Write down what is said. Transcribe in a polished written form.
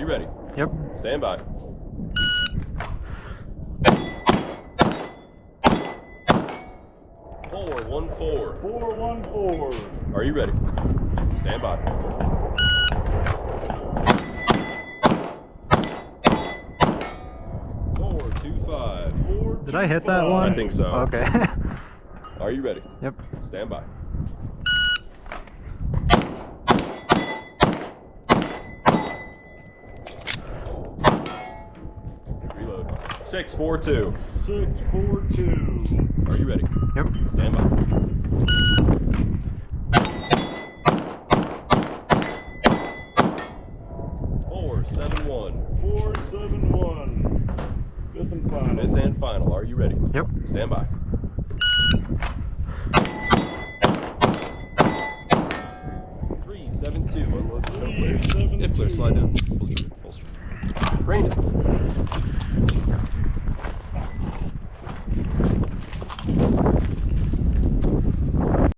ready? Yep. Stand by. Four, 1-4. 4-1-4. Are you ready? Stand by. Four, 2-5. Did I hit that one? I think so. Okay. Are you ready? Yep. Stand by. Reload. 6-4-2. 6-4-2. Are you ready? Yep. Stand by. Four, 7-1. 4-7-1. Fifth and final. Fifth and final. Are you ready? Yep. Stand by. 3-7-2. Unload the shell clear. 3-7-2. If clear, slide down. Holster. Holster. Rain it.